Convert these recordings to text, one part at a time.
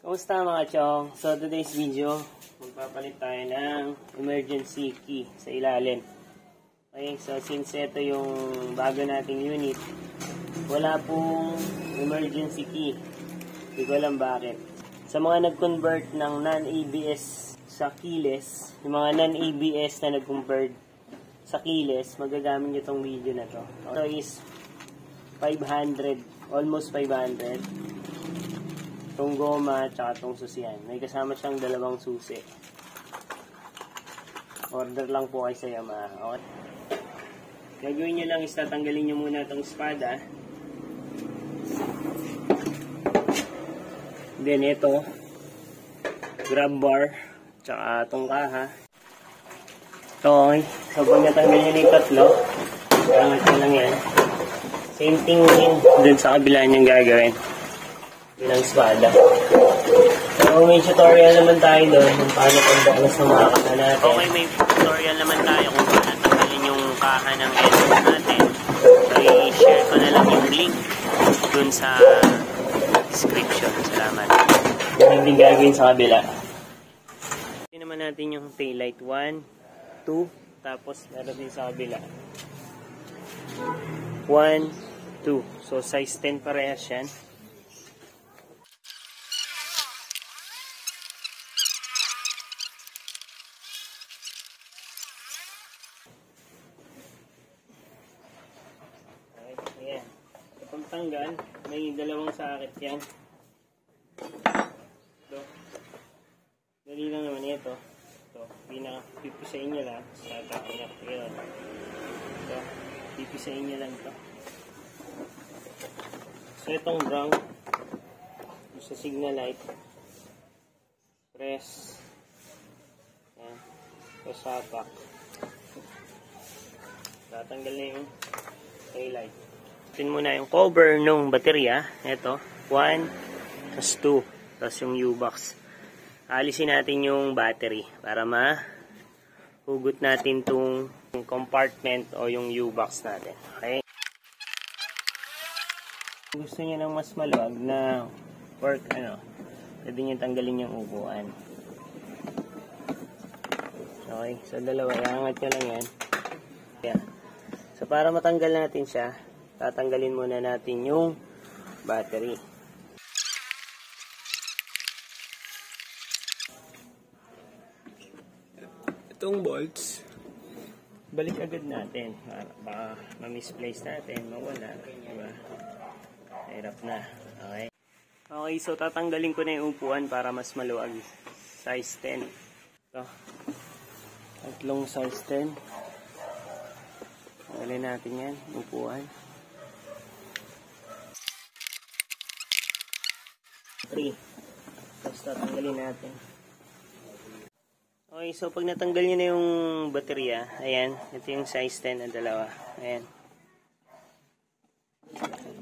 Kamusta mga chong? So today's video, magpapalit tayo ng emergency key sa ilalim. Okay, so since ito yung bago nating unit, wala pong emergency key. Hindi ko alam bakit. Sa mga nag-convert ng non-ABS sa keyless, yung mga non-ABS na nag-convert sa keyless, magagamit nyo itong video na to. Ito is 500, almost 500. Itong goma at saka itong susian. May kasama siyang dalawang susi. Order lang po kayo sa Yamaha. Okay? Gagawin nyo lang is tatanggalin nyo muna itong espada. Then ito, grab bar, tsaka itong kaha. Ito, okay. So pag natanggal nyo na yung tatlo, angat nyo lang yan. Same thing din dun sa kabila nyo gagawin. Bilang espada. So may tutorial naman tayo doon kung paano pagdalas ng mga kaha natin. Okay, may tutorial naman tayo kung paano tanggalin yung kaha ng headset natin. So i-share ko na lang yung link dun sa description. Salamat. Yung hindi gagawin sa kabila. Ito naman natin yung taillight. 1, 2, tapos meron din sa kabila. 1, 2. So size 10 parehas yan. Ayan. Kapag tanggal, may dalawang sakit yan. Ito. Dali lang naman ito. Ito. Pipisain nyo lang. Tatapon nyo. Ayan. Ito. Pipisain nyo lang ito. So, itong brown. Sa signal light. Press. Ayan. Ito sapak. Tatanggal na yung taillight. Pin muna yung cover ng baterya. Ito, 1, tapos 2, tapos yung U-box. Alisin natin yung battery para mahugot natin itong compartment o yung U-box natin. Okay? Gusto niya ng mas maluwag na work, pwede niya tanggalin yung upuan. Okay, so dalawa, iangat nyo lang yan. Yeah. So, para matanggal natin siya, tatanggalin muna natin yung battery. Itong bolts, balik agad natin. Baka ma-misplace natin, mawala. Diba? Hirap na. Okay. Okay, so tatanggalin ko na yung upuan para mas maluwag. Size 10. Ito. Tatlong size 10. Tanggalin natin yan, upuan. 3. Tapos tatanggalin natin. Okay, so pag natanggal nyo na yung baterya, ayan, ito yung size 10 na dalawa. Ayan.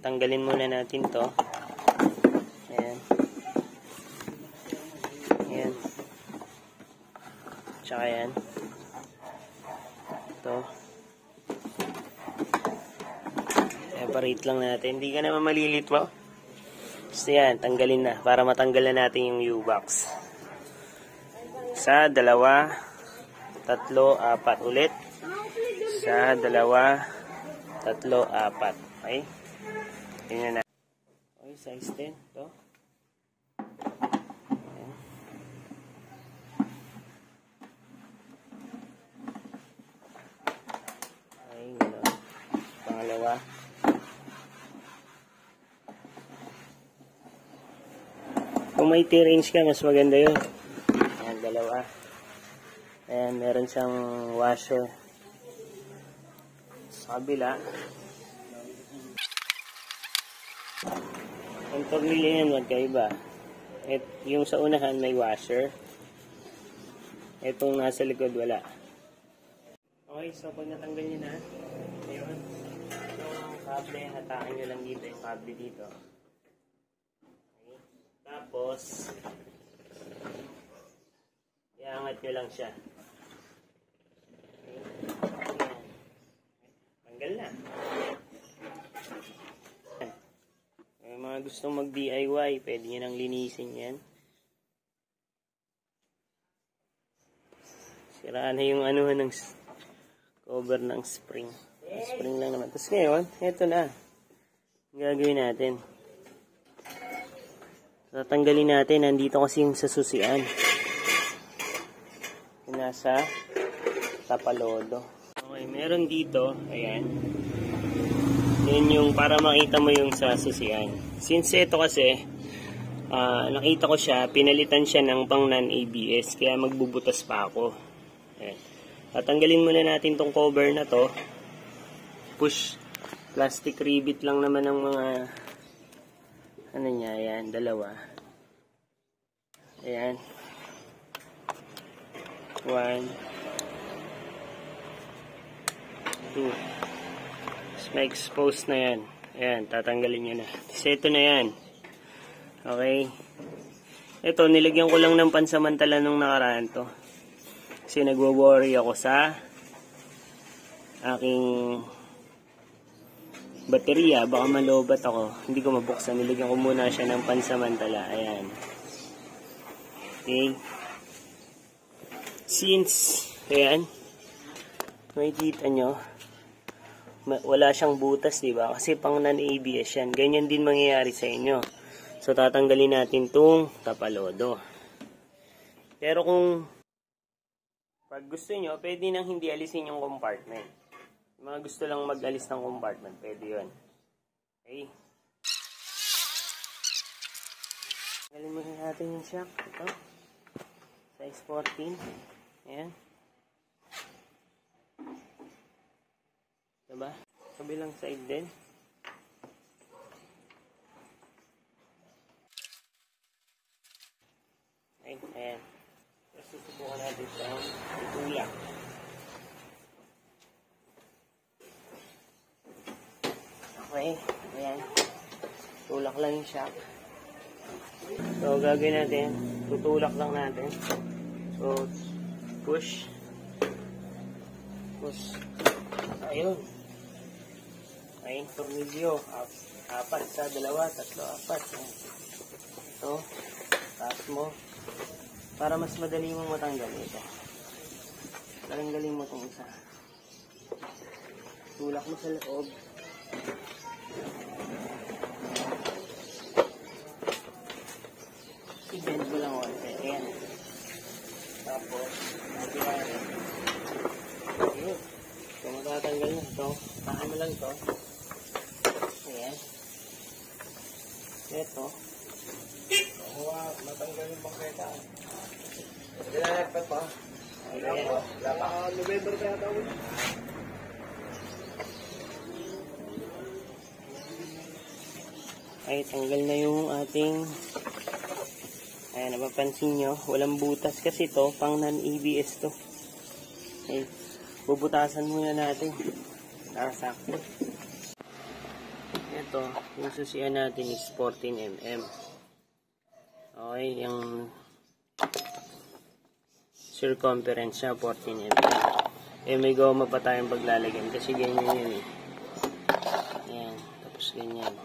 Tanggalin muna natin to. Ayan. Ayan. Tsaka ayan. Ito. Separate lang natin. Hindi ka naman malilit mo. Basta yan, tanggalin na. Para matanggal na natin yung U-box. 1, 2, 3, 4 ulit. 1, 2, 3, 4. Okay? Tingnan na. Okay, size 10. Ito. Ayan. Okay, gano'n. Pangalawa. Kung may T-range ka, mas maganda yun. Ayan, dalawa. Ayan, meron siyang washer. Sa kabila. Ang tornilyo yan, magkaiba. Yung sa unahan, may washer. Itong nasa likod, wala. Okay, so pag natanggal nyo na, ayun, yung kable, hatakan nyo lang dito, yung kable dito. Tapos, iangat nyo lang siya. Okay. Tanggal na. May mga gustong mag-DIY, pwede nyo nang linisin yan. Siraan na yung ano ng cover ng spring. Spring lang naman. Tapos ngayon, eto na. Ang gagawin natin. Tatanggalin natin. Nandito kasi yung sa susian. Yung nasa tapalodo. Okay, meron dito. Ayan. Yan yung para makita mo yung sa susian. Since ito kasi, nakita ko siya, pinalitan siya ng pang non-ABS. Kaya magbubutas pa ako. Ayan. Tatanggalin muna natin tong cover na to. Push. Plastic rivet lang naman ng mga ano niya. Ayan, dalawa. Ayan. 1, 2. May expose na yan. Ayan, tatanggalin nyo na. So, ito na yan. Okay. Ito, nilagyan ko lang ng pansamantala nung nakaraan to. Kasi nagwo-worry ako sa aking baterya. Baka malobat ako. Hindi ko mabuksan. Nilagyan ko muna siya ng pansamantala. Ayan. Okay. Since, ayan, makikita nyo, wala siyang butas, diba? Kasi pang non-ABS yan. Ganyan din mangyayari sa inyo. So, tatanggalin natin itong tapalodo. Pero kung pag gusto nyo, pwede nang hindi alisin yung compartment. Yung mga gusto lang mag-alis ng compartment, pwede yun. Okay? Tanggalin muna natin yung shock. Ito. Size 14. Ayan. Diba? Kabilang side din. Ayan. Tapos susubukan natin sa tulak. Okay. Ayan. Tulak lang yung shock. So, gagawin natin. Tutulak lang natin. So, push. Push. Ayun. Ayun, tornilyo. 4 sa 2, 3, 4. Ito. Taas mo. Para mas madali mong matanggal ito. Tanggalin mo itong isa. Tulak mo sa loob. I-bend mo lang konti. Ayan. Tapos, natin. Ayun. So, matatanggal na ito. Tahan mo lang ito. Ayan. Ito. Matanggal yung pangketa. Ilalagpat pa. Ayan. November kaya tawag. Ay, tanggal na yung ating... Ayan, napapansin nyo, walang butas kasi to, pang non-ABS to. Okay, bubutasan muna natin. Sakto. Ito, yung susian natin is 14mm. Okay, yung circumference niya 14mm. Eh, may goma pa tayong paglalagyan kasi ganyan yun eh. Ayan, tapos ganyan.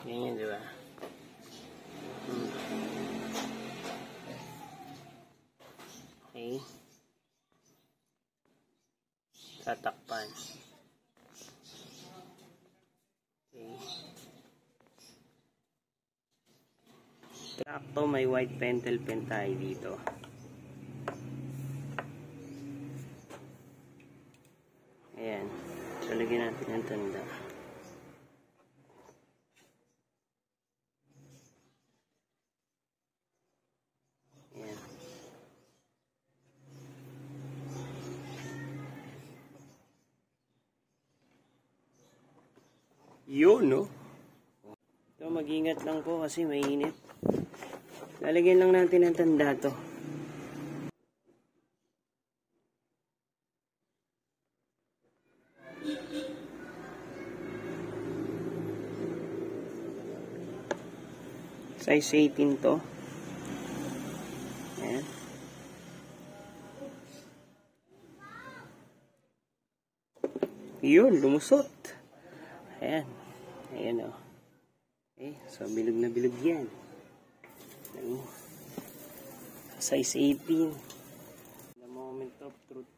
Ganyan, di ba? Okay. Tatakpan. Okay. Sakto, may white pentel pen tayo dito. Ayan. So, lagyan natin ang tanda. Yun, no? So, mag-ingat lang po kasi mainit. Lalagyan lang natin ng tanda to. Size 18 to. Ayan. Yun, lumusot. Ayan. Ayan o. Okay, so bilog na bilog yan. Ano? Size 18. The moment of truth.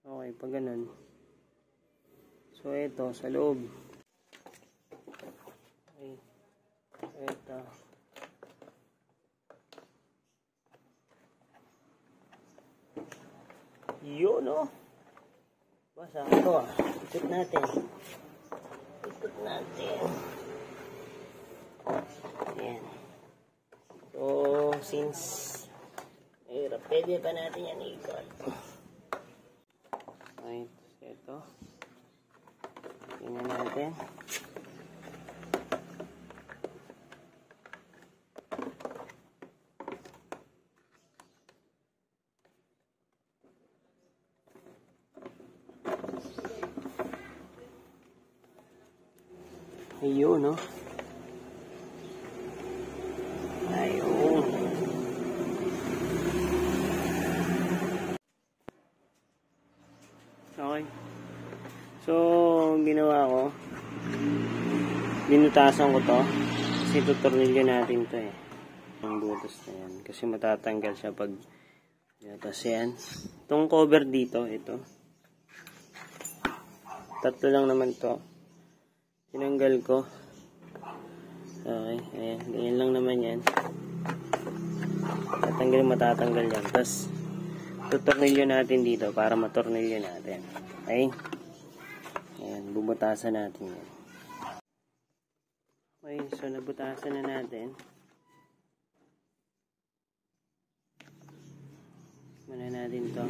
Okay, pag ganun. So, ito, sa loob. Okay. Ito. Yun, no? Basa ito, ah. Ikot natin. Ikot natin. Ayan. So, since pwede pa natin yan ikot. Okay, ito. Tingnan natin. Ayun, no? Ayun. Okay. So, ginawa ko, binutasan ko to. Kasi tutornilyo natin to eh. Ang butas na yan. Kasi matatanggal siya pag tapos yan. Itong cover dito, ito. Tatlo lang naman to. Tinanggal ko. Okay, ayan. Ganyan lang naman yan. Matatanggal yan. Tapos, tutornilyo natin dito para matornilyo natin. Okay? Ayan, bubutasan natin yan. Okay, so nabutasan na natin. Muna natin to.